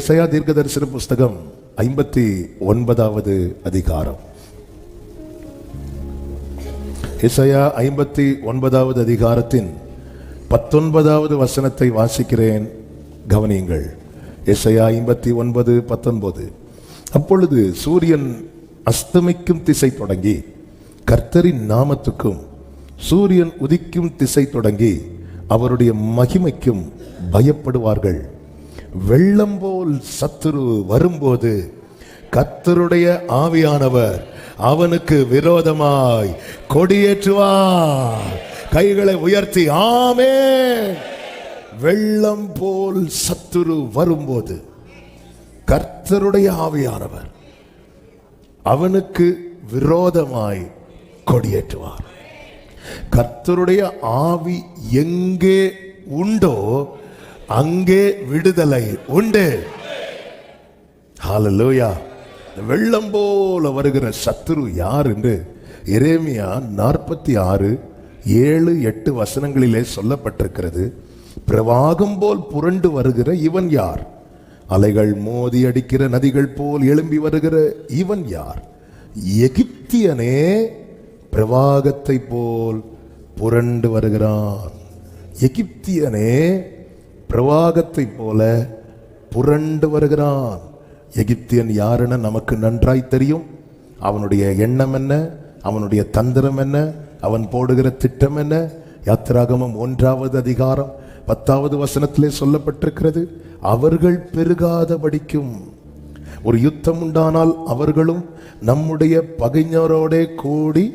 எசையா தீர்க்கதரிசன புஸ்தகம் 59வது அதிகாரம். எசையா 59வது அதிகாரத்தின் 19வது வசனத்தை வாசிக்கிறேன், கவனியுங்கள். எசையா 59:19. அப்பொழுது சூரியன் அஸ்தமிக்கும் திசை தொடங்கி கர்த்தரின் நாமத்துக்கும், சூரியன் உதிக்கும் திசை தொடங்கி அவருடைய மகிமைக்கும் பயப்படுவார்கள். வெள்ளம் போல் சத்துரு வரும்போது கர்த்தருடைய ஆவியானவர் அவனுக்கு விரோதமாய் கொடியேற்றுவார். கைகளை உயர்த்தி ஆமென். வெள்ளம் போல் சத்துரு வரும்போது கர்த்தருடைய ஆவியானவர் அவனுக்கு விரோதமாய் கொடியேற்றுவார். கர்த்தருடைய ஆவி எங்கே உண்டோ அங்கே விடுதலை உண்டு. ஹல்லேலூயா. வெள்ளம் போல வருகிற சத்துரு யார் என்று எரேமியா 46:7-8 வசனங்களிலே சொல்லப்பட்டிருக்கிறது. பிரவாகம் போல் புரண்டு வருகிற இவன் யார்? அலைகள் மோதி அடிக்கிற நதிகள் போல் எழும்பி வருகிற இவன் யார்? எகிப்தியனே பிரவாகத்தை போல் புரண்டு வருகிறான். எகிப்தியனே பிரவாகத்தை போல புரண்டு வருகிறான். எகிப்தியன் யாருன்னு நமக்கு நன்றாய் தெரியும். அவனுடைய எண்ணம் என்ன, அவனுடைய தந்திரம் என்ன, அவன் போடுகிற திட்டம் என்ன? யாத்திராகமம் 1வது அதிகாரம் 10வது வசனத்திலே சொல்லப்பட்டிருக்கிறது. அவர்கள் பெருகாதபடிக்கும், ஒரு யுத்தம் உண்டானால் அவர்களும் நம்முடைய பகைஞரோட கூடி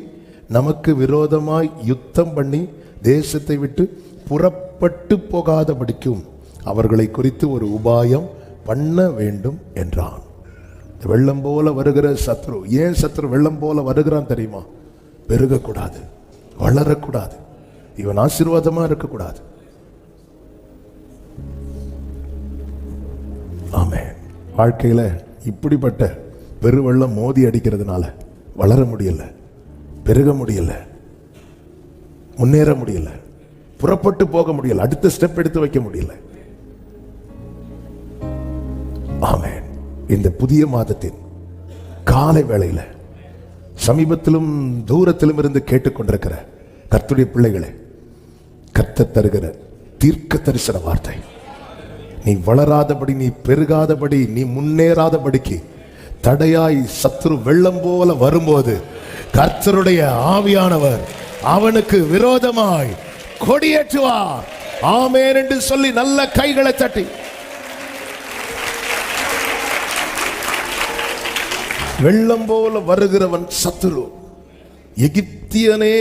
நமக்கு விரோதமாய் யுத்தம் பண்ணி தேசத்தை விட்டு புறப்பட்டு போகாதபடிக்கும் அவர்களை குறித்து ஒரு உபாயம் பண்ண வேண்டும் என்றான். வெள்ளம் போல வருகிற சத்ரு, ஏன் சத்ரு வெள்ளம் போல வருகிறான் தெரியுமா? பெருகக்கூடாது, வளரக்கூடாது, இவன் ஆசீர்வாதமா இருக்கக்கூடாது. ஆமென். வாழ்க்கையில இப்படிப்பட்ட பெருவெள்ளம் மோதி அடிக்கிறதுனால வளர முடியல, பெருக முடியல, முன்னேற முடியல, புறப்பட்டு போக முடியல, அடுத்த ஸ்டெப் எடுத்து வைக்க முடியல. ஆமென். இந்த புதிய மாதத்தின் காலை வேளையில சமீபத்திலும் தூரத்திலும் இருந்து கேட்டுக்கொண்டிருக்கிற கர்த்தருடைய பிள்ளைகளே, கர்த்தர் தருகிற தீர்க்க தரிசன வார்த்தை, நீ வளராதபடி, நீ பெருகாதபடி, நீ முன்னேறாதபடிக்கு தடையாய் சத்துரு வெள்ளம் போல வரும்போது கர்த்தருடைய ஆவியானவர் அவனுக்கு விரோதமாய் கொடியேற்றுவார். ஆமென் என்று சொல்லி நல்ல கைகளை தட்டி வெள்ளம் போல வருகிறவன் சத்துரு. எகிப்தியனே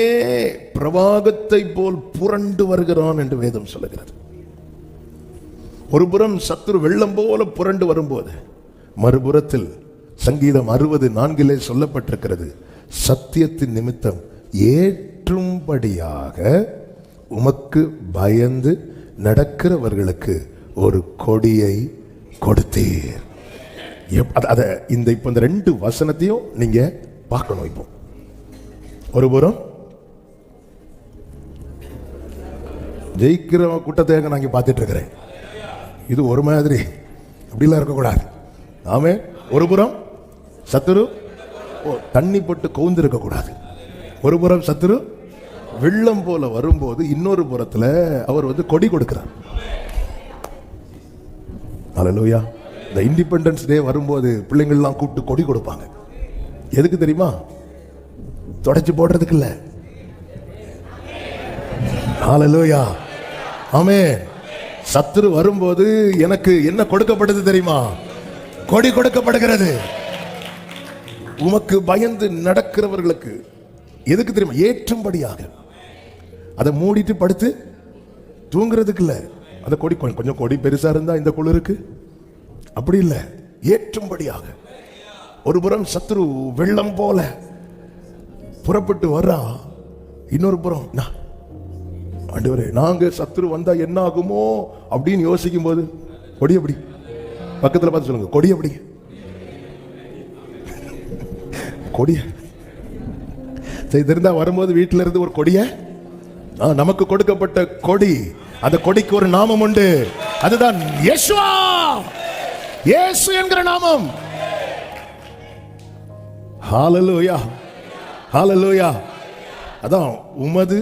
பிரவாகத்தை போல் புரண்டு வருகிறான் என்று வேதம் சொல்லுகிறது. ஒருபுறம் சத்துரு வெள்ளம் போல புரண்டு வரும்போது, மறுபுறத்தில் சங்கீதம் 60:4 சொல்லப்பட்டிருக்கிறது, சத்தியத்தின் நிமித்தம் ஏற்றும்படியாக உமக்கு பயந்து நடக்கிறவர்களுக்கு ஒரு கொடியை கொடுத்தீர். இந்த 2 வசனத்தையும் நீங்க பார்க்கணும். இப்போ ஒருபுறம் ஜெயிக்கிற கூட்டத்தை நான் இங்க பார்த்துட்டு இருக்கிறேன். இது ஒரு மாதிரி அப்படிலாம் இருக்கக்கூடாது. ஆமே. ஒருபுறம் சத்துரு தண்ணி போட்டு கவுந்து இருக்கக்கூடாது. ஒருபுறம் சத்துரு வெள்ளம் போல வரும்போது இன்னொரு புறத்துல அவர் கொடி கொடுக்கிறார். ஹல்லேலூயா. இந்த இண்டிபெண்டன்ஸ் டே வரும்போது பிள்ளைங்கள்லாம் கூப்பிட்டு கொடி கொடுப்பாங்க. எதுக்கு தெரியுமா? தொடச்சு போடுறதுக்கு இல்ல. ஹல்லேலூயா. ஆமென். சத்துரு வரும்போது எனக்கு என்ன கொடுக்கப்படுது தெரியுமா? கொடி கொடுக்கப்படுகிறது. உமக்கு பயந்து நடக்கிறவர்களுக்கு. எதுக்கு தெரியுமா? ஏற்றும்படியாக. அதை மூடிட்டு படுத்து தூங்குறதுக்கு இல்ல. அந்த கொடி கொஞ்சம் கொடி பெருசா இருந்தா இந்த குளிருக்கு அப்படி இல்ல, ஏற்றும்படியாக. ஒரு புறம் சத்துரு வெள்ளம் போல புறப்பட்டு வர்றா, இன்னொரு புறம் ஆண்டவரே நாங்க சத்துரு வந்தா என்ன ஆகுமோ அப்படின்னு யோசிக்கும் போது கொடி எப்படி பக்கத்துல பார்த்து சொல்லுங்க, கொடி எப்படி கொடிய தெரிந்தா வரும்போது வீட்டில இருந்து ஒரு கொடிய நமக்கு கொடுக்கப்பட்ட கொடி. அந்த கொடிக்கு ஒரு நாமம் உண்டு, அதுதான் யெஷுவா. இயேசு என்கிற நாமம். ஹalleluya, ஹalleluya. அதான் உமது,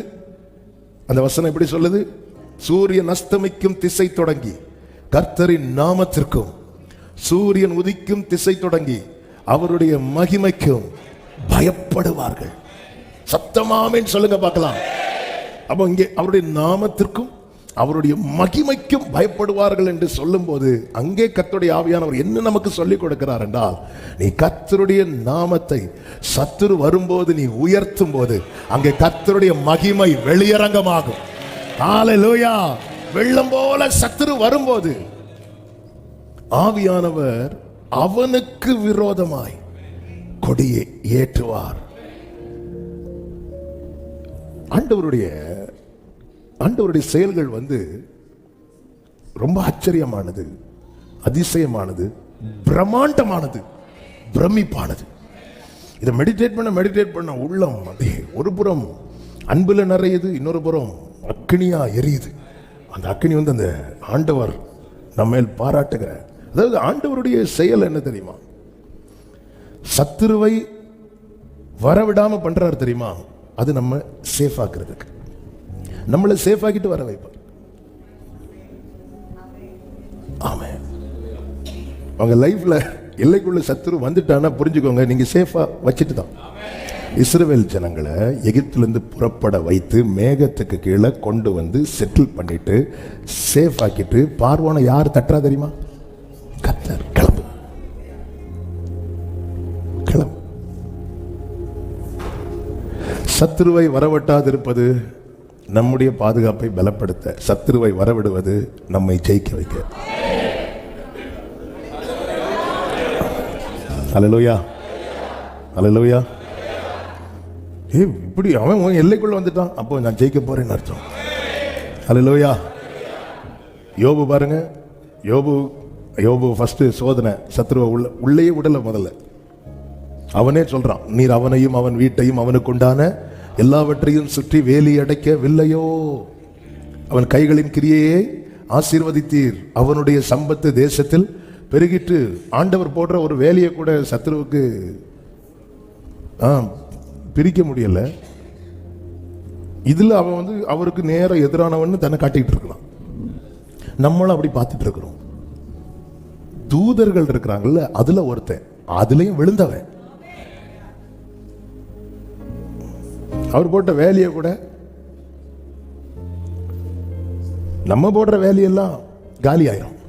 அந்த வசனம் எப்படி சொல்லுது? சூரியன் அஸ்தமிக்கும் திசை தொடங்கி கர்த்தரின் நாமத்திற்கும், சூரியன் உதிக்கும் திசை தொடங்கி அவருடைய மகிமைக்கும் பயப்படுவார்கள். சத்தமாமேன்னு சொல்லுங்க பார்க்கலாம். அப்போ இங்கே அவருடைய நாமத்திற்கும் அவருடைய மகிமைக்கும் பயப்படுவார்கள் என்று சொல்லும் போது அங்கே கர்த்தருடைய ஆவியானவர் என்ன நமக்கு சொல்லிக் கொடுக்கிறார் என்றால், நீ கர்த்தருடைய நாமத்தை சத்துரு வரும்போது நீ உயர்த்தும் போது அங்கே கர்த்தருடைய மகிமை வெளியரங்கமாகும். ஹalleluya. வெள்ளம் போல சத்துரு வரும்போது ஆவியானவர் அவனுக்கு விரோதமாய் கொடியை ஏற்றுவார். ஆண்டவருடைய செயல்கள் ரொம்ப ஆச்சரியமானது, அதிசயமானது, பிரம்மாண்டமானது, பிரமிப்பானது. இதை மெடிடேட் பண்ண உள்ளம் அப்படியே ஒரு புறம் அன்புல நிறையுது, இன்னொரு புறம் அக்கினியா எரியுது. அந்த அக்கினி அந்த ஆண்டவர் நம்ம பாராட்டுகிற, அதாவது ஆண்டவருடைய செயல் என்ன தெரியுமா? சத்துருவை வரவிடாம பண்றாரு தெரியுமா? அது நம்ம சேஃப் ஆக்குறதுக்கு, நம்மளை சேஃப் ஆக்கிட்டு வர வைப்பார். ஆமென். உங்க லைஃப்ல எல்லைக்குள்ள சத்துரு வந்துட்டானா புரிஞ்சுக்கோங்க, நீங்க சேஃபா வச்சுட்டு தான். இஸ்ரவேல் ஜனங்களை எகிப்திலிருந்து புறப்பட வைத்து மேகத்துக்கு கீழே கொண்டு வந்து செட்டில் பண்ணிட்டு சேஃப் ஆக்கிட்டு பார்வோனை யார் தட்டுறா தெரியுமா? கர்த்தர். கிளம்பு, கிளம்பு. சத்துருவை வரவட்டாதிருப்பது நம்முடைய பாதுகாப்பை பலப்படுத்த, சத்துருவை வரவிடுவது நம்மை ஜெயிக்க வைக்க. ஹல்லேலூயா, ஹல்லேலூயா. இப்படி அவன் எல்லைக்குள்ள வந்துட்டான், அப்போ நான் ஜெயிக்க போறேன்னு அர்த்தம். ஹல்லேலூயா. யோபு பாருங்க, யோபு ஃபர்ஸ்ட் சோதனை, சத்துருவை உள்ளே விடல. முதல்ல அவனே சொல்றான், நீர் அவனையும் அவன் வீட்டையும் அவனுக்கு உண்டான எல்லாவற்றையும் சுற்றி வேலி அடைக்கவில்லையோ, அவன் கைகளின் கிரியையை ஆசீர்வதித்தீர், அவனுடைய சம்பத்து தேசத்தில் பெருகிட்டு. ஆண்டவர் போடுற ஒரு வேலையை கூட சத்துருவுக்கு பிரிக்க முடியல. இதுல அவன் அவருக்கு நேர எதிரானவன் தன்னை காட்டிட்டு இருக்கலாம். நம்மளும் அப்படி பார்த்துட்டு இருக்கிறோம். தூதர்கள் இருக்கிறாங்கல்ல, அதுல ஒருத்தன், அதுலயும் விழுந்தவன். அவர் போட்ட வேலையை கூட, நம்ம போடுற வேலையெல்லாம் காலி ஆயிரும்.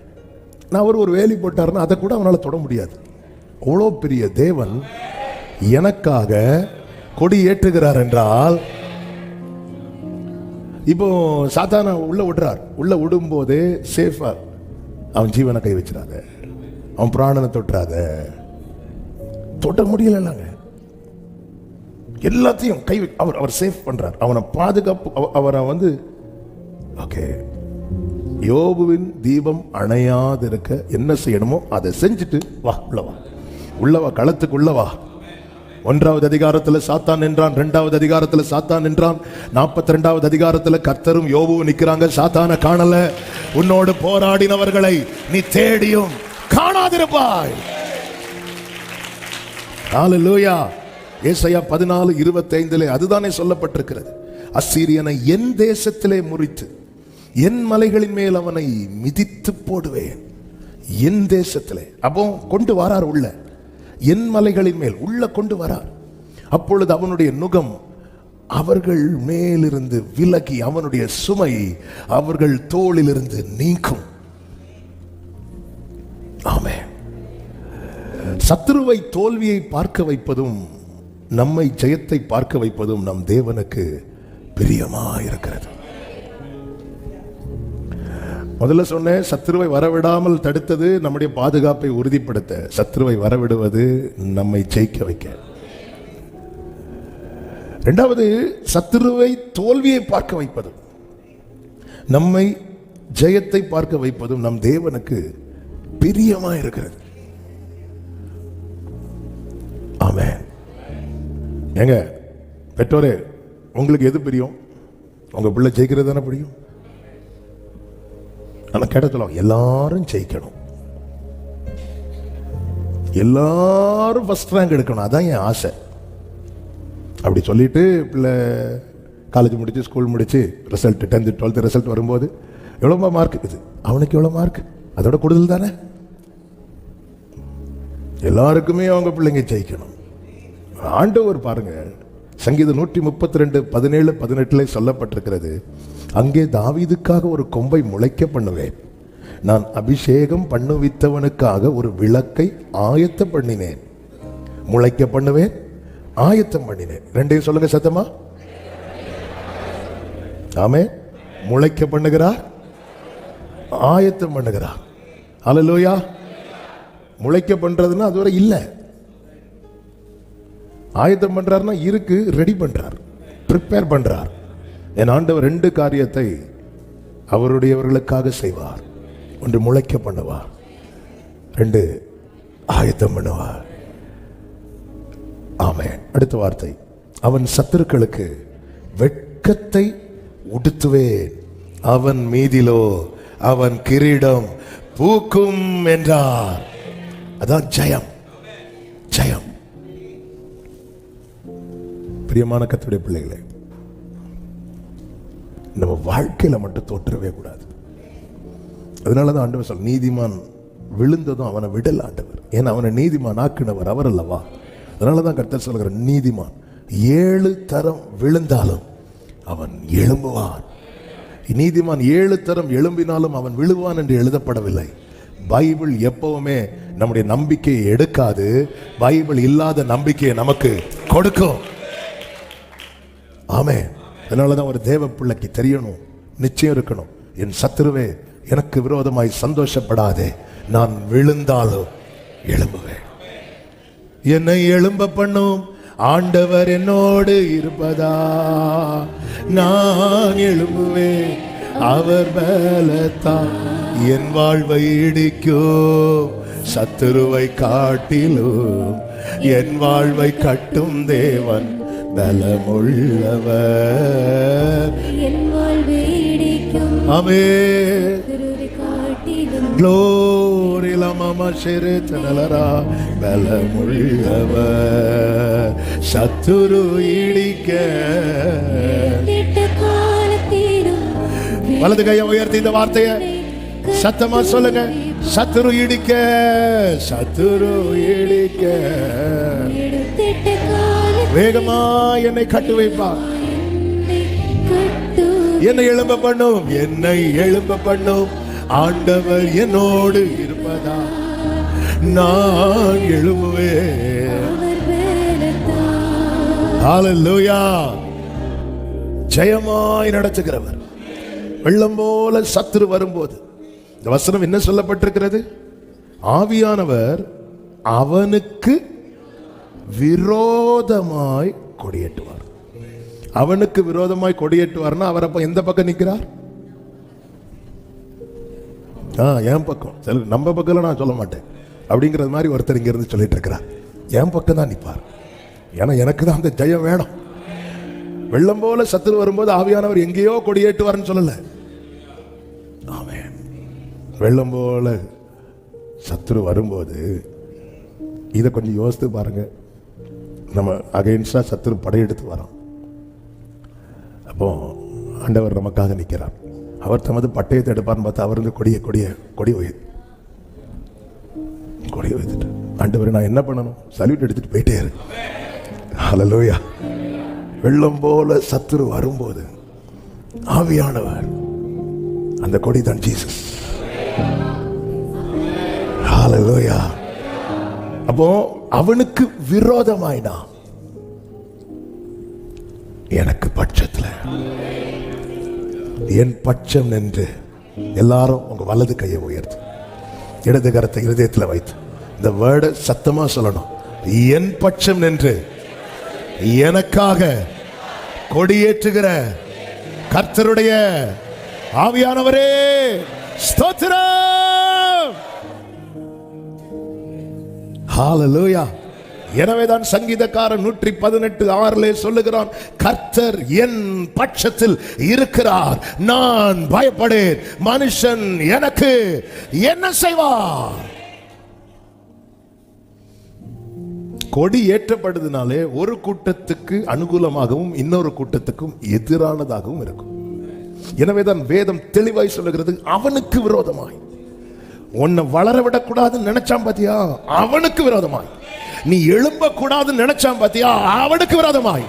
நான் அவர் ஒரு வேலி போட்டாருன்னா அதை கூட அவனால தொட முடியாது. அவ்வளோ பெரிய தேவன் எனக்காக கொடி ஏற்றுகிறார் என்றால், இப்போ சாத்தான உள்ள விடுறார். உள்ள விடும் போதே சேஃபா, அவன் ஜீவனை கை வச்சிடாத, அவன் பிராணனை தொட்டுறாத. தொட்ட முடியலங்க, எல்லாத்தையும் கை அவர் சேஃப் பண்றார், அவனை பாதுகாப்பு. அவரை ஓகே, யோபுவின் தீபம் அணையாதிருக்க என்ன செய்யணுமோ அதை செஞ்சுட்டு வா, உள்ளவா, களத்துக்கு உள்ளவா. 1வது அதிகாரத்தில் சாத்தான் நின்றான், 2வது அதிகாரத்தில் சாத்தான் நின்றான், 42வது அதிகாரத்தில் கர்த்தரும் யோபுவும் நிற்கிறாங்க. சாத்தான காணல, உன்னோடு போராடினவர்களை நீ தேடியும் காணாதிருப்பாய். ஹல்லேலூயா. ஏசாயா 14:25 அதுதானே சொல்லப்பட்டிருக்கிறது. அசீரியனை என் தேசத்திலே முறித்து என் மலைகளின் மேல் அவனை மிதித்து போடுவேன். என் தேசத்திலே, அப்போ கொண்டு வரார் உள்ள, என் மலைகளின் மேல் உள்ள கொண்டு வரார். அப்பொழுது அவனுடைய நுகம் அவர்கள் மேலிருந்து விலகி அவனுடைய சுமை அவர்கள் தோளிலிருந்து நீக்கும். ஆமென். சத்துருவை தோல்வியை பார்க்க வைப்பதும் நம்மை ஜெயத்தை பார்க்க வைப்பதும் நம் தேவனுக்கு பிரியமாயிருக்கிறது. முதல்ல சொன்னேன், சத்துருவை வரவிடாமல் தடுத்தது நம்முடைய பாதுகாப்பை உறுதிப்படுத்த, சத்துருவை வரவிடுவது நம்மை ஜெயிக்க வைக்க. இரண்டாவது, சத்துருவை தோல்வியை பார்க்க வைப்பதும் நம்மை ஜெயத்தை பார்க்க வைப்பதும் நம் தேவனுக்கு பிரியமா இருக்கிறது. ஆமென். ஏங்க பெற்றோரே, உங்களுக்கு எது பிரியம்? உங்க பிள்ளை ஜெயிக்கிறது தானே பிடிக்கும். ஆனா கேட்ட சொல்லுவாங்க, எல்லாரும் ஜெயிக்கணும். எல்லாரும் ஃபர்ஸ்ட் ரேங்க் எடுக்கணும், அதான் என் ஆசை. அப்படி சொல்லிட்டு பிள்ளை காலேஜ் முடிச்சு ஸ்கூல் முடிச்சு ரிசல்ட் 10th 12th ரிசல்ட் வரும்போது எவ்வளோ மார்க் இருக்குது, அவனுக்கு எவ்வளோ மார்க், அதோட கூடுதல் தானே. எல்லாருக்குமே அவங்க பிள்ளைங்க ஜெயிக்கணும். ஆண்டவர் பாருங்க, சங்கீதம் 132:17-18 சொல்லப்பட்டிருக்கிறது, அங்கே தாவீதுக்காக ஒரு கொம்பை முளைக்க பண்ணுவேன், நான் அபிஷேகம் பண்ணுவித்தவனுக்காக ஒரு விளக்கை ஆயத்தம் பண்ணினேன். முளைக்க பண்ணுவேன், ஆயத்தம் பண்ணினேன். ரெண்டையும் சொல்லுங்க சத்தமா. ஆமே. முளைக்க பண்ணுகிறார், ஆயத்தம் பண்ணுகிறார். அல்லேலூயா. முளைக்க பண்றதுன்னா அதுவரை இல்லை, ஆயத்தம் பண்றாருன்னா இருக்கு, ரெடி பண்றார், ப்ரிப்பேர் பண்றார். என் ஆண்டவர் 2 காரியத்தை அவருடையவர்களுக்காக செய்வார். ஒன்று முளைக்க பண்ணுவார், 2 ஆயத்தம் பண்ணுவார். ஆமென். அடுத்த வார்த்தை, அவன் சத்துருக்களுக்கு வெட்கத்தை உடுத்துவேன், அவன் மீதிலோ அவன் கிரீடம் பூக்கும் என்றார். அதான் ஜெயம். ஜெயம். பிரியமான கர்த்தருடைய பிள்ளைகளே, நம்ம வாழ்க்கையில மட்டும் தோற்றவே கூடாது. அதனாலதான் ஆண்டவர் சொல்ல, நீதிமான் விழுந்ததும் அவனை விடல ஆண்டவர், ஏன்னா அவனை நீதிமான் ஆக்கினவர் அவர் அல்லவா. அதனாலதான் கர்த்தர் சொல்லுகிற, நீதிமான் 7 தரம் விழுந்தாலும் அவன் எழும்புவான். நீதிமான் 7 தரம் எழும்பினாலும் அவன் விழுவான் என்று எழுதப்படவில்லை. பைபிள் எப்பவுமே நம்முடைய நம்பிக்கையை எடுக்காது, பைபிள் இல்லாத நம்பிக்கையை நமக்கு கொடுக்கும். ஆமே. அதனாலதான் ஒரு தேவ பிள்ளைக்கு தெரியணும், நிச்சயம் இருக்கணும், என் சத்துருவே எனக்கு விரோதமாய் சந்தோஷப்படாதே, நான் விழுந்தாலும் எழும்புவேன். என்னை எழும்ப பண்ணும் ஆண்டவர் என்னோடு இருப்பதா, நான் எழும்புவேன் அவர் பலத்தால். என் வாழ்வை இடிக்கும் சத்துருவை காட்டிலும் என் வாழ்வை கட்டும் தேவன் பலமுள்ளவர். என் வாழ்வை இடிக்கும் ஆமென். காட்டிலும் Glory la mama sheretanala பலமுள்ளவர் சத்துரு இடிக்க. வலது கையை உயர்த்தி இந்த வார்த்தையை சத்தமா சொல்லுங்க. சத்துரு இடிக்க, சத்துரு இடிக்க வேகமா என்னை கட்டு வைப்பார். என்னை எழும்ப பண்ணும், என்னை எழும்ப பண்ணும் ஆண்டவர் என்னோடு இருப்பதா, நான் எழும்புவேன். ஹல்லேலூயா. ஜெயமாய் நடத்துகிறவர். வெள்ளம் போல சத்துரு வரும்போது இந்த வசனம் என்ன சொல்லப்பட்டிருக்கிறது? ஆவியானவர் அவனுக்கு விரோதமாய் கொடியேற்றுவார். அவனுக்கு விரோதமாய் கொடியேற்றுவார்னா அவர் அப்ப எந்த பக்கம் நிற்கிறார்? என் பக்கம். சில நம்ம பக்கம் நான் சொல்ல மாட்டேன் அப்படிங்கிறது மாதிரி ஒருத்தர் இங்க இருந்து சொல்லிட்டு இருக்கிறார். என் பக்கம் தான் நிற்பார். ஏன்னா எனக்கு தான் அந்த ஜெயம் வேணும். வெள்ளம் போல சத்துரு வரும்போது ஆவியானவர் எங்கேயோ கொடியேற்றுவார்னு சொல்லல. ஆமென். வெள்ளம் போல சத்துரு வரும்போது இதை கொஞ்சம் யோசித்து பாருங்க. நம்ம அகைன்ஸ்டா சத்துரு படையெடுத்து வரோம். அப்போ ஆண்டவர் நமக்காக நிற்கிறார். அவர் தமது பட்டயத்தை எடுப்பார்னு பார்த்தா அவர் கொடி வைத்துட்டு, ஆண்டவர் நான் என்ன பண்ணணும்? சல்யூட் எடுத்துட்டு போயிட்டே இரு. ஹல்லேலூயா. வெள்ளம் போல சத்துரு வரும்போது ஆவியானவர் அந்த கொடி தான் ஜீசஸ். ஹல்லேலூயா. அப்போ அவனுக்கு விரோதமாயினா எனக்கு பட்சத்துல என் பட்சம் நின்று, எல்லாரும் உங்க வலது கையை உயர்த்து, இடது கரத்தை இருதயத்தில் வைத்து இந்த வேர்டை சத்தமா சொல்லணும். என் பட்சம் நின்று எனக்காக கொடியேற்றுகிற கர்த்தருடைய ஆவியானவரே ஸ்தோத்திரம். ஹல்லேலூயா. எனவேதான் சங்கீதக்காரன் 118:6 சொல்லுகிறான், கர்த்தர் என் பட்சத்தில் இருக்கிறார், நான் பயப்படேன். மனுஷன் எனக்கு என்ன செய்வார்? கொடி ஏற்றப்படுதுனாலே ஒரு கூட்டத்துக்கு அனுகூலமாகவும் இன்னொரு கூட்டத்துக்கும் எதிரானதாகவும் இருக்கும். எனவேதான் வேதம் தெளிவாய் சொல்லுகிறது, அவனுக்கு விரோதமாய். உன்னை வளர விடக்கூடாதுன்னு நினைச்சான் பாத்தியா, அவனுக்கு விரோதமாய். நீ எழும்ப கூடாதுன்னு நினைச்சான் பாத்தியா, அவனுக்கு விரோதமாய்.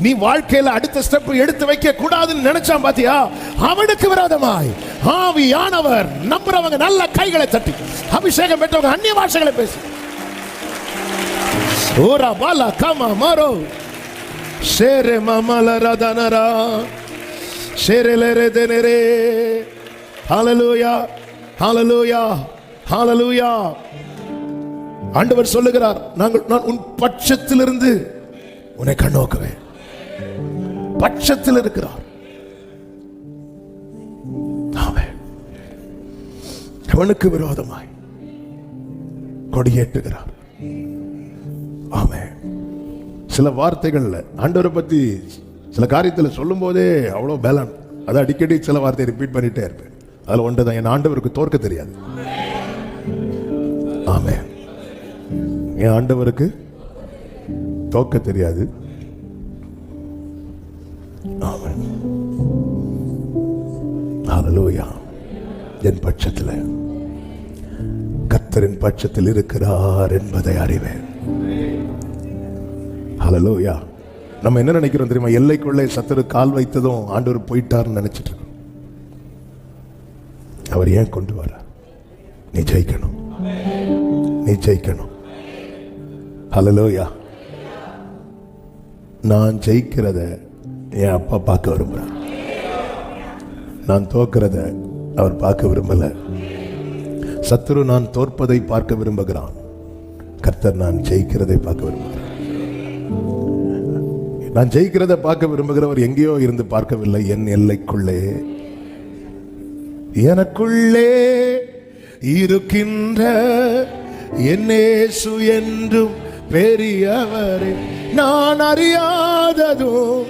நீ வாழ்க்கையில அடுத்த ஸ்டெப் எடுத்து வைக்க கூடாதுன்னு நினைச்சான் பாத்தியா, அவனுக்கு விரோதமாய். ஆவியானவர் நம்புறவங்க நல்ல கைகளை தட்டி, அபிஷேகம் பெற்றவங்க அந்நிய பாஷைகளை பேசி, ஓரா பாலா காமா மாரோ ஷேரே மமல ரதனரா ஷேரேலேரே தேனரே. ஹல்லேலூயா, ஹல்லேலூயா, ஹல்லேலூயா. ஆண்டவர் சொல்லுகிறார், நான் உன் பட்சத்திலிருந்து உன்னை கண்ணோக்குவேன். பட்சத்தில் இருக்கிறார். அவனுக்கு விரோதமாய் கொடியேற்றுகிறார். ஆமென். சில வார்த்தைகள்ல ஆண்டவரை பத்தி சில காரியத்தில் சொல்லும் போதே அவ்வளோ பேலன். அதை அடிக்கடி சில வார்த்தையை ரிப்பீட் பண்ணிட்டே இருப்பேன். அதுல ஒன்றுதான், என் ஆண்டவருக்கு தோற்க தெரியாது. ஆமென். என் ஆண்டவருக்கு தோற்க தெரியாது. ஆமென். ஹல்லேலூயா. என் பட்சத்தில் கர்த்தரின் பட்சத்தில் இருக்கிறார் என்பதை அறிவேன். ஹல்லேலூயா. நம்ம என்ன நினைக்கிறோம் தெரியுமா? எல்லைக்குள்ளே சத்துரு கால் வைத்ததும் ஆண்டவர் போயிட்டார்னு நினைச்சிட்டு இருக்கோம். அவர் ஏன் கொண்டு வர? நீ ஜெயிக்கணும், நீ ஜெயிக்கணும். ஹல்லேலூயா. நான் ஜெயிக்கிறத என் அப்பா பார்க்க விரும்புறார். நான் தோக்கிறத அவர் பார்க்க விரும்பல. சத்துரு நான் தோற்பதை பார்க்க விரும்புகிறான். கர்த்தர் நான் ஜெயிக்கிறதை பார்க்க விரும்புகிறார். நான் ஜெயிக்கிறதை பார்க்க விரும்புகிறவர் எங்கேயோ இருந்து பார்க்கவில்லை, என் எல்லைக்குள்ளே எனக்குள்ளே இருக்கின்ற என்னேசு என்றும் பெரியவரே. நான் அறியாததும்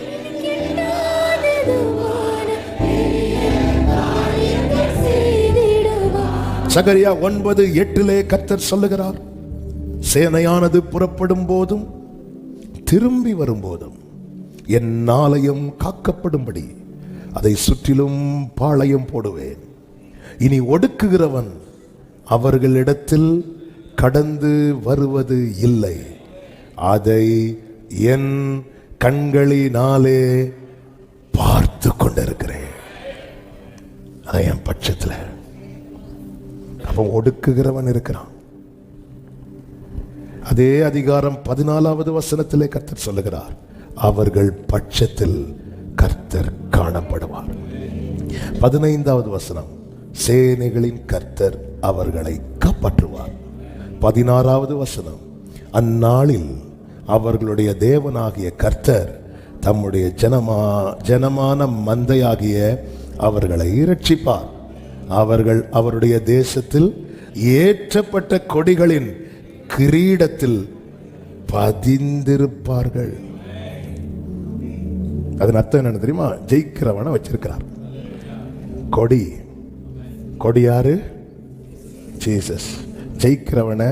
சகரியா 9:8 கர்த்தர் சொல்லுகிறார், சேனையானது புறப்படும் போதும் திரும்பி வரும்போதும் என் ஆலயம் காக்கப்படும்படி அதை சுற்றிலும் பாளையம் போடுவேன். இனி ஒடுக்குகிறவன் அவர்களிடத்தில் கடந்து வருவது இல்லை. அதை என் கண்களினாலே பார்த்து கொண்டிருக்கிறேன். அதை என் பட்சத்தில். அப்போ ஒடுக்குகிறவன் இருக்கிறான். அதே அதிகாரம் 14வது வசனத்திலே கர்த்தர் சொல்லுகிறார், அவர்கள் பட்சத்தில் கர்த்தர் காணப்படுவார். 15வது வசனம், சேனைகளின் கர்த்தர் அவர்களை காப்பாற்றுவார். 16வது வசனம், அந்நாளில் அவர்களுடைய தேவனாகிய கர்த்தர் தம்முடைய ஜனமான மந்தையாகிய அவர்களை இரட்சிப்பார். அவர்கள் அவருடைய தேசத்தில் ஏற்றப்பட்ட கொடிகளின் கிரீடத்தில் பதிந்திருப்பார்கள். அதன் அர்த்தம் என்ன தெரியுமா? ஜெயிக்கிறவனை வச்சிருக்கிறார். கொடி, கொடி யாரு? ஜீசஸ். ஜெயிக்கிறவனை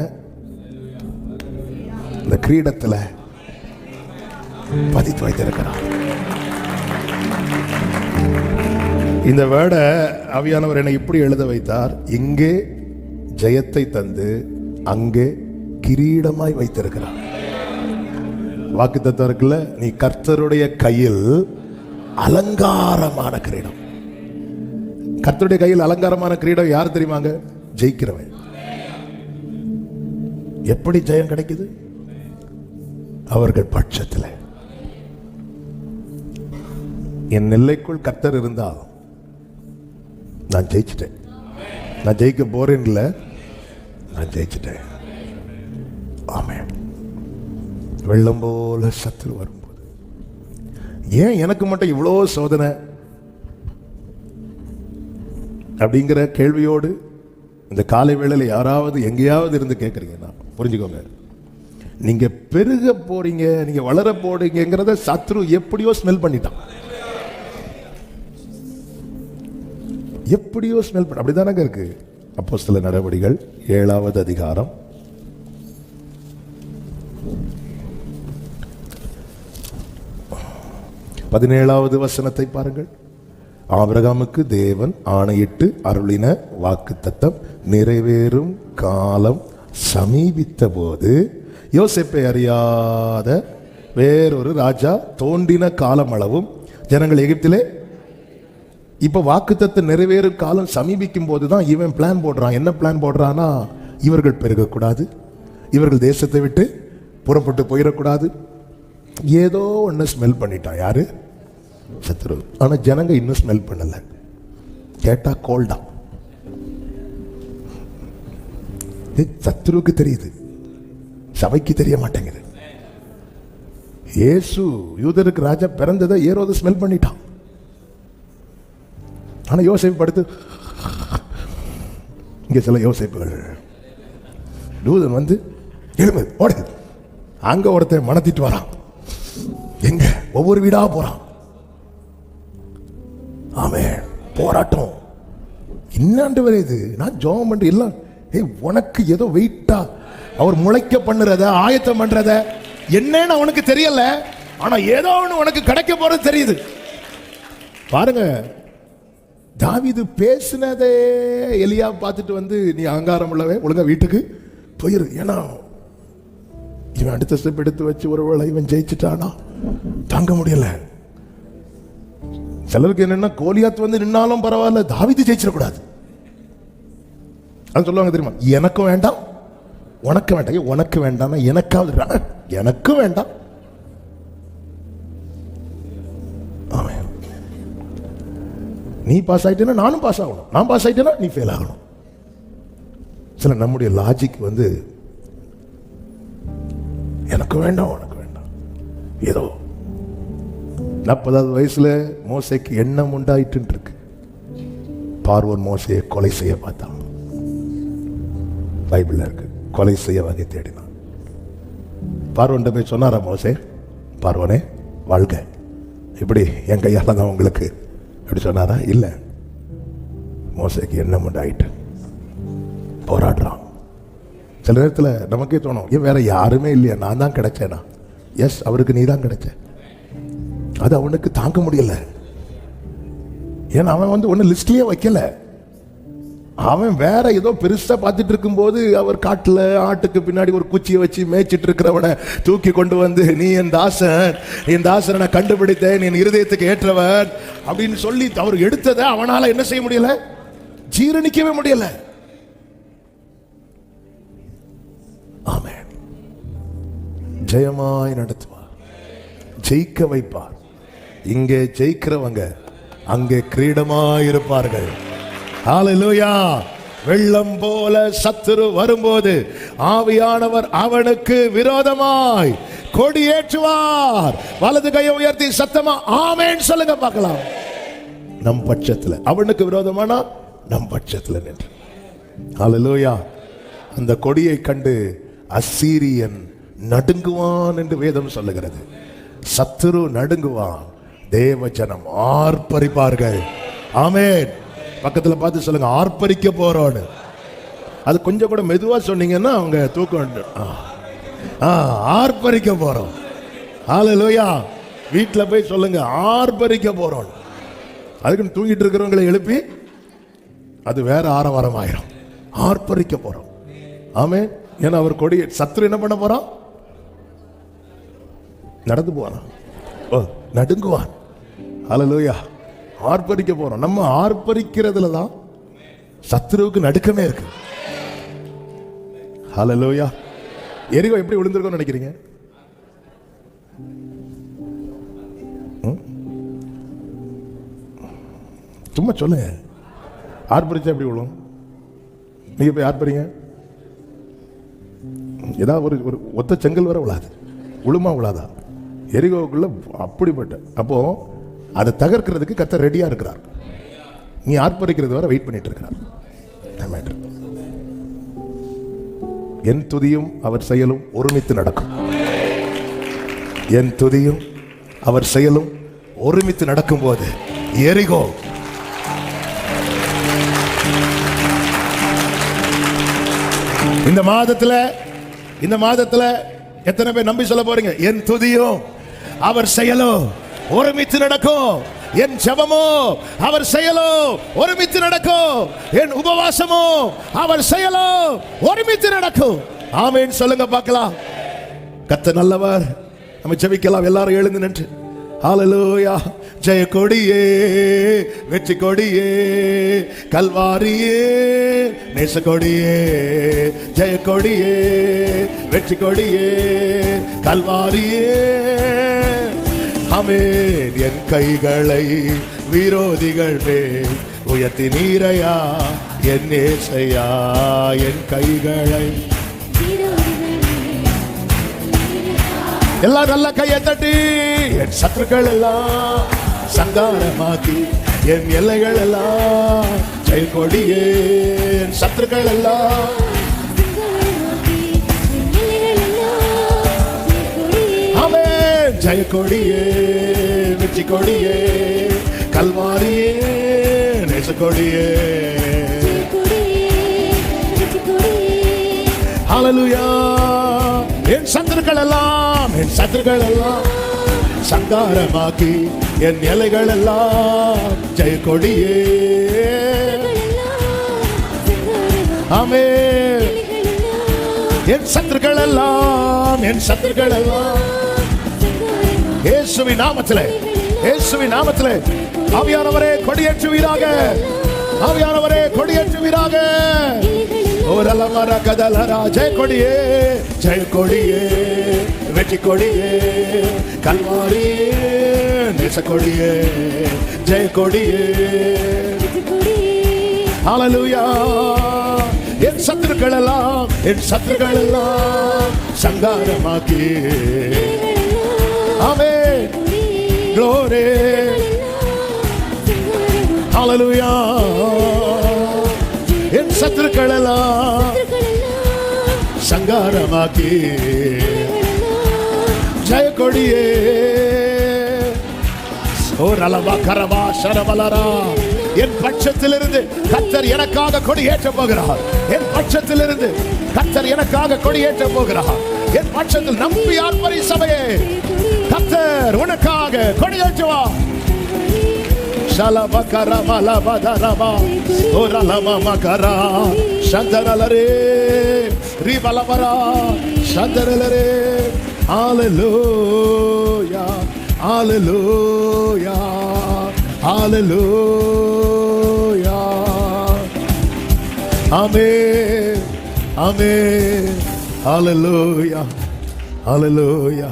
இந்த கிரீடத்துல பதித்து வைத்திருக்கிறார். இந்த வேர்டை ஆவியானவர் என்னை இப்படி எழுத வைத்தார், இங்கே ஜெயத்தை தந்து அங்கே கிரீடமாய் வைத்திருக்கிறார். வாக்குத்தத்தம் இருக்குல்ல, நீ கர்த்தருடைய கையில் அலங்காரமான கிரீடம். கர்த்தருடைய கையில் அலங்காரமான கிரீடம் யார் தெரியுமாங்க? ஜெயிக்கிறவன். எப்படி ஜெயம் கிடைக்குது? அவர்கள் பட்சத்தில். என் எல்லைக்குள் கர்த்தர் இருந்தால் நான் ஜெயிச்சிட்டேன். நான் ஜெயிக்க போறேன் இல்ல, நான் ஜெயிச்சிட்டேன். ஆமென். வெள்ளம் போல சத்துரு வரும்போது ஏன் எனக்கு மட்டும் இவ்வளோ சோதனை அப்படிங்கிற கேள்வியோடு இந்த காலை வேளையில் யாராவது எங்கேயாவது இருந்து கேட்குறீங்கன்னா புரிஞ்சுக்கோங்க, நீங்க பெருக போறீங்க, நீங்க வளர போறீங்கிறத சத்ரு எப்படியோ ஸ்மெல் பண்ணிட்டான். எப்படியோ ஸ்மெல் பண்ண. அப்படிதானங்க இருக்கு. அப்போஸ்தலர் நடவடிக்கைகள் 7வது அதிகாரம் 17வது வசனத்தை பாருங்கள். ஆபிரகாமுக்கு தேவன் ஆணையிட்டு அருளின வாக்குத்தத்தம் நிறைவேறும் காலம் சமீபித்த போது யோசேப்பை அறியாத வேறொரு ராஜா தோன்றின காலம் அளவும் ஜனங்கள் எகிப்திலே. இப்ப வாக்குத்தத்தம் நிறைவேறும் காலம் சமீபிக்கும் போதுதான் இவன் பிளான் போடுறான். என்ன பிளான் போடுறான்னா, இவர்கள் பெருகக்கூடாது, இவர்கள் தேசத்தை விட்டு புறப்பட்டு போயிடக்கூடாது. ஏதோ ஒன்று ஸ்மெல் பண்ணிட்டான். யாரு? சத்ரு. ஆனா ஜனங்க இன்னும் ஸ்மெல் பண்ணல. கேட்டா கோல்டா. சத்ருவுக்கு தெரியுது, சபைக்கு தெரிய மாட்டேங்குது. இயேசு யூதருக்கு ராஜா பிறந்ததை ஏரோது ஸ்மெல் பண்ணிட்டான். ஆனா யோசேப்பு படுத்து, இங்க சில யோசேப்புகள் தூதன் வந்து எழுந்து ஓடு, அங்க ஒருத்தன் மணத்திட்டு வரான். எங்க? ஒவ்வொரு வீடா போறான். ஆமென். போராட்டம் இன்னாண்டு வருது. நான் ஜெபம் பண்றேன் எல்லாம். உனக்கு ஏதோ வெயிட்டா அவர் முளைக்க பண்ணுறத, ஆயத்தம் பண்றத என்னன்னு அவனுக்கு தெரியல. ஆனா ஏதோ ஒன்று உனக்கு கிடைக்க போறது தெரியுது. பாருங்க, தாவீது பேசினதே எலியா பார்த்துட்டு வந்து, நீ அகங்காரம் உள்ளவே ஒழுங்கா வீட்டுக்கு போயிரு. ஏன்னா இவன் அடுத்த ஸ்டெப் எடுத்து வச்சு ஒருவேளை இவன் ஜெயிச்சுட்டானா தாங்க முடியல. சிலருக்கு என்னன்னா, கோலியாத் வந்து நின்னாலும் பரவாயில்ல, தாவீது ஜெயிச்சிடக்கூடாது. அது சொல்லுவாங்க தெரியுமா, எனக்கும் வேண்டாம் உனக்கு வேண்டாம். உனக்கு வேண்டாம் எனக்காவது, எனக்கும் வேண்டாம். நீ பாஸ் ஆயிட்டேன்னா நானும் பாஸ் ஆகணும், நான் பாஸ் ஆயிட்டேன்னா நீ ஃபெயில் ஆகணும். சில நம்முடைய லாஜிக் வந்து எனக்கு வேண்டாம் உனக்கு வேண்டாம். ஏதோ 40வது வயசுல மோசேக்கு எண்ணம் உண்டாயிட்டு இருக்கு. பார்வோன் மோசையை கொலை செய்ய பார்த்தான். பைபிள்ல இருக்கு, கொலை செய்ய வகை தேடினான். பார்வோன்ட்ட போய் சொன்னாரா மோசே, பார்வோனே வாழ்க, இப்படி என் கையால தான் உங்களுக்கு அப்படி சொன்னாரா? இல்ல. மோசைக்கு எண்ணம் உண்டாயிட்டு போராடுறான். சில நேரத்தில் நமக்கே தோணும், ஏன் வேற யாருமே இல்லையா, நான் தான் கிடைச்சேனா? எஸ், அவருக்கு நீ தான் கிடைச்ச. அது அவனுக்கு தாங்க முடியல. ஏன்னா அவன் வந்து ஒன்னு லிஸ்ட்லயே வைக்கல. அவன் வேற ஏதோ பெருசா பார்த்துட்டு இருக்கும் போது, அவர் காட்டுல ஆட்டுக்கு பின்னாடி ஒரு குச்சியை வச்சு மேய்ச்சிட்டு இருக்கிறவனை தூக்கி கொண்டு வந்து, நீ என் தாசன், என் தாசனை நான் கண்டுபிடித்தேன், என் இருதயத்துக்கு ஏற்றவன் அப்படின்னு சொல்லி அவர் எடுத்ததை அவனால என்ன செய்ய முடியல, ஜீரணிக்கவே முடியல. ஆமென். ஜெயமாய் நடத்துவார், ஜெயிக்க வைப்பார். இங்கே ஜெயிக்கிறவங்க அங்கே கிரீடமாய் இருப்பார்கள். ஹல்லேலூயா. வெள்ளம் போல சத்துரு வரும்போது ஆவியானவர் அவனுக்கு விரோதமாய் கொடியேற்றுவார். வலது கையை உயர்த்தி சத்தமா ஆமென் சொல்லுங்க பார்க்கலாம். நம் பட்சத்துல அவனுக்கு விரோதமானா நம் பட்சத்துல நின்று. ஹல்லேலூயா. அந்த கொடியை கண்டு அசீரியன் நடுங்குவான் என்று வேதம் சொல்லுகிறது. சத்துரு நடுங்குவான், தேவ ஜனம் ஆர்ப்பரிப்பார்கள். ஆமென். பக்கத்துல பார்த்து சொல்லுங்க, ஆர்ப்பரிக்க போறோன்னு. அது கொஞ்சம் கூட மெதுவா சொன்னீங்கன்னா அவங்க தூக்கம். ஆர்ப்பரிக்க போறோம். ஹல்லேலூயா. வீட்டுல போய் சொல்லுங்க, ஆர்ப்பரிக்க போறோம். அதுக்குன்னு தூங்கிட்டு இருக்கிறவங்களை எழுப்பி அது வேற ஆரவாரம் ஆயிரும். ஆர்ப்பரிக்க போறோம். ஆமென். ஏன்னா அவர் கொடி, சத்துரு என்ன பண்ண போறான்? நடந்து போறான், நடுங்குவான். ஹல்லேலூயா. ஆர்ப்பரிக்க போறோம். நம்ம ஆர்ப்பரிக்கிறதுல தான் சத்துருவுக்கு நடுக்கமே இருக்கு. ஹல்லேலூயா. எரிகோ எப்படி விழுந்திருக்கோம் நினைக்கிறீங்க? சும்மா சொல்லுங்க, ஆர்ப்பரிச்சா எப்படி விழும்? நீங்க போய் ஆர்ப்பரிங்க, ஏதாவது ஒரு ஒத்த செங்கல் வர விழாது, விழுமா விழாதா? எரிகோவுக்குள்ள அப்படிப்பட்ட. அப்போ அதை தகர்க்கிறதுக்கு கர்த்தர் ரெடியா இருக்கிறார். நீ ஆர்ப்பரிக்கிறது வரை வெயிட் பண்ணிட்டு இருக்கிறார். என் துதியும் அவர் செயலும் ஒருமித்து நடக்கும். என் துதியும் அவர் செயலும் ஒருமித்து நடக்கும் போது எரிகோ இந்த மாதத்துல எத்தனை பேர் நம்பி சொல்ல போறீங்க? என் துதியும் அவர் செயலும் ஒருமித்து நடக்கும். என் ஜெபமோ அவர் செயலோ ஒருமித்து நடக்கும். என் உபவாசமோ அவர் செயலோ ஒருமித்து நடக்கும். ஆமென் சொல்லுங்க பார்க்கலாம். கர்த்தர் நல்லவர். நம்ம ஜெபிக்கலாம் எல்லாரும் எழுந்து நின்று. ஹல்லேலூயா. ஜெய கொடியே, வெற்றி கொடியே, கல்வாரியே, நேச கொடியே. ஜெய கொடியே, வெற்றி கொடியே, கல்வாரியே. ஆமென். என் கைகளை விரோதிகள் மேல் உயர்த்தி நீரையா என் ஏசையா. என் கைகளை எல்லாம் நல்ல கையை தட்டி என் சத்துருக்கள் எல்லாம் சங்காரமாக்கி என் எல்லைகள் எல்லாம் ஜெய கொடியே. என் சத்துருக்கள் எல்லாம் ஆமென். ஜெய கொடியே, வெற்றி கொடியே, கல்வாரியே, நேச கொடியே. ஹல்லேலூயா. என் சத்துருக்கள் எல்லாம் சங்காரமாக்கி என் எல்லைகள் எல்லாம் ஜெய கொடியே. ஆமென். என் சத்துருக்கள் எல்லாம் இயேசுவின் நாமத்திலே, இயேசுவின் நாமத்திலே ஆவியானவரே கொடியேற்றுவீராக. ஆவியானவரே கொடியேற்றுவீராக. ஓரலமர கதலரா. ஜெய கொடியே, ஜெய கொடியே, வெற்றி கொடியே, கல்வாரியே, நேச கொடியே. ஜெய கொடியே. ஹல்லேலூயா. என் சத்துருக்கள் எல்லாம் சங்காரமாக்கி ஆமென். க்ளோரி. ஹல்லேலூயா. என் சத்துருக்கள் எல்லாம் சங்காரமாக்கி ஜெய கொடியே. ஓரலவா கரவா சரவலரா. என் பட்சத்திலிருந்து கர்த்தர் எனக்காக கொடியேற்ற போகிறார். என் பட்சத்திலிருந்து கர்த்தர் எனக்காக கொடியேற்ற போகிறார். என் பட்சத்தில் நம்பி ஆர்ப்பரி சபையே, கர்த்தர் உனக்காக கொடியேற்றுவார். ஷலபகர மலபதரபா ஓரலம மகரா சந்தரலரே ரிபலபரா சந்தரலரே. ஹல்லேலூயா, ஹல்லேலூயா, ஹல்லேலூயா. ஆமென், ஆமென். ஹல்லேலூயா, ஹல்லேலூயா.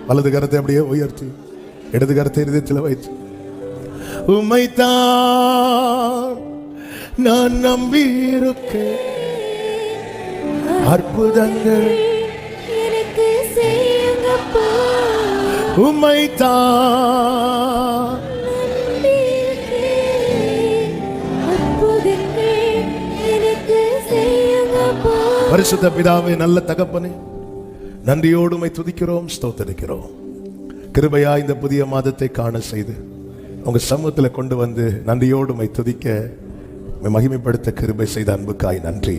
வலது கரத்தை அப்படியே உயர்த்தி இடது கரத்தை இதயத்தில் வைத்து உம்மைத்தான் நான் நம்பியிருக்கேன். அற்புதங்கள் எனக்கு செய்யுங்கப்பா. உம்மைத்தான் நம்பியிருக்கேன். அற்புதங்கள் எனக்கு செய்யுங்கப்பா. பரிசுத்த பிதாவே, நல்ல தகப்பனே, நன்றியோடு உம்மை துதிக்கிறோம், ஸ்தோத்திரிக்கிறோம். கிருபையா இந்த புதிய மாதத்தை காண செய்து உங்க சமூகத்தில் கொண்டு வந்து நன்றியோடு உம்மை துதிக்க மகிமைப்படுத்த கிருபை செய்த அன்புக்காய் நன்றி.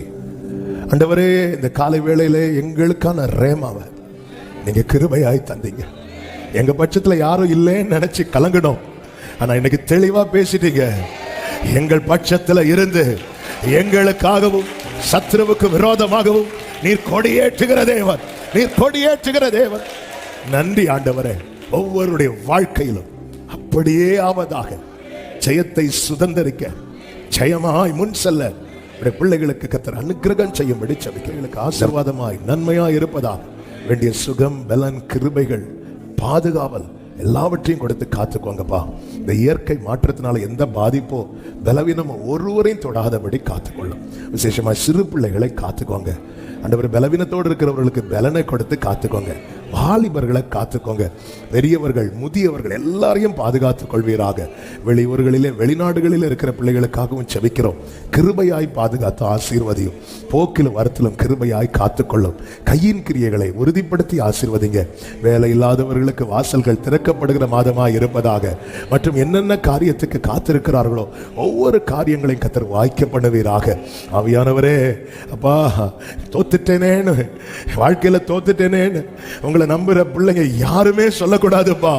ஆண்டவரே, இந்த காலை வேளையிலே எங்களுக்கான ரேமாவை நீங்க கிருபையாய் தந்தீங்க. எங்க பட்சத்துல யாரும் இல்லைன்னு நினைச்சு கலங்கணும். ஆனா இன்னைக்கு தெளிவா பேசிட்டீங்க. எங்கள் பட்சத்துல இருந்து எங்களுக்காகவும் சத்ருவுக்கு விரோதமாகவும் நீர் கொடியேற்றுகிற தேவன், நீர் கொடியேற்றுகிற தேவன். நன்றி ஆண்டவரே. ஒவ்வொருடைய வாழ்க்கையிலும் அப்படியே ஆவதாக ஜெயத்தை சுதந்தரிக்க, ஜெயமாய் முன் செல்ல பிள்ளைகளுக்கு கர்த்தர் அனுக்கிரகம் செய்யும்படி ஜெபிக்கிறேன். ஆசீர்வாதமாய் நன்மையாய் இருப்பதாக வேண்டிய சுகம், பலன், கிருபைகள், பாதுகாவல் எல்லாவற்றையும் கொடுத்து காத்துக்கோங்கப்பா. இந்த இயற்கை மாற்றத்தினால எந்த பாதிப்போ பலவீனம் ஒருவரையும் தொடாதபடி காத்துக்கொள்ளும். விசேஷமா சிறு பிள்ளைகளை காத்துக்கோங்க ஆண்டவர். பலவீனத்தோடு இருக்கிறவர்களுக்கு பலனை கொடுத்து காத்துக்கோங்க. வாலிபர்களை காத்துக்கோங்க. பெரியவர்கள், முதியவர்கள் எல்லாரையும் பாதுகாத்துக் கொள்வீராக. வெளியூர்களிலே, வெளிநாடுகளில் இருக்கிற பிள்ளைகளுக்காகவும் செபிக்கிறோம். கிருபையாய் பாதுகாத்து ஆசீர்வதியும். போக்கிலும் வரத்திலும் கிருபையாய் காத்துக்கொள்ளும். கையின் கிரியைகளை உறுதிப்படுத்தி ஆசீர்வதிங்க. வேலை இல்லாதவர்களுக்கு வாசல்கள் திறக்கப்படுகிற மாதமாய் இருப்பதாக. மற்றும் என்னென்ன காரியத்துக்கு காத்திருக்கிறார்களோ ஒவ்வொரு காரியங்களையும் கர்த்தர் வாய்க்க பண்ணுவீராக. ஆவியானவரே, அப்பா, தோத்துட்டேனேன்னு, வாழ்க்கையில தோத்துட்டேனேன்னு, உங்களை உங்களை நம்புற பிள்ளைங்க யாருமே சொல்லக்கூடாதுப்பா,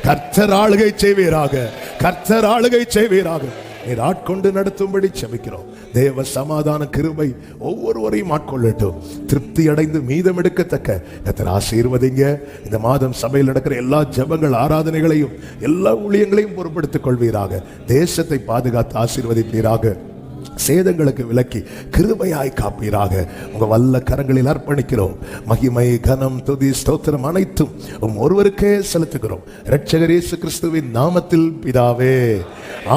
கர்த்தர் ஆளுகை செய்வீராக, கர்த்தர் ஆளுகை செய்வீராக. நீர் ஆட்கொண்டு நடத்தும்படி செபிக்கிறோம். தேவ சமாதான கிருபை ஒவ்வொருவரையும் ஆட்கொள்ளட்டும். திருப்தி அடைந்து மீதம் எடுக்கத்தக்க கர்த்தர் ஆசீர்வதிங்க. இந்த மாதம் சபையில் நடக்கிற எல்லா ஜெபங்கள், ஆராதனைகளையும், எல்லா ஊழியங்களையும் பொறுப்படுத்திக் கொள்வீராக. தேசத்தை பாதுகாத்து ஆசீர்வதிப்பீராக. சேதங்களுக்கு விலக்கி கிருபையாய் காப்பீராக. உங்க வல்ல கரங்களில் அர்ப்பணிக்கிறோம். மகிமை, கனம், துதி, ஸ்தோத்திரம் அனைத்தும் ஒருவருக்கே செலுத்துகிறோம். இரட்சகர் இயேசு கிறிஸ்துவின் நாமத்தில் பிதாவே,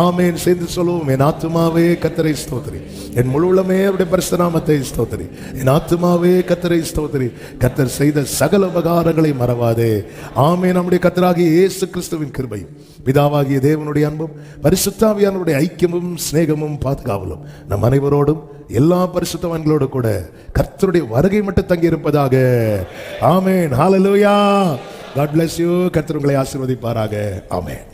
ஆமென். சேர்ந்து சொல்லுவோம். என் ஆத்துமாவே கர்த்தரை ஸ்தோத்திரி, என் முழு உள்ளமே அவருடைய பரிசுத்த நாமத்தை ஸ்தோத்திரி. என் ஆத்துமாவே கர்த்தரை ஸ்தோத்திரி, கர்த்தர் செய்த சகல உபகாரங்களை மறவாதே. ஆமென். நம்முடைய கர்த்தராகிய இயேசு கிறிஸ்துவின் கிருபை, பிதாவாகிய தேவனுடைய அன்பும், பரிசுத்த ஆவியானவருடைய ஐக்கியமும் சிநேகமும் பாதுகாவலும் நம் அனைவரோடும் எல்லா பரிசுத்தவான்களோடு கூட கர்த்தருடைய வருகை மட்டும் தங்கி இருப்பதாக. ஆமென். ஹல்லேலூயா. God bless you. கர்த்தர் உங்களை ஆசீர்வதிப்பாராக. ஆமென்.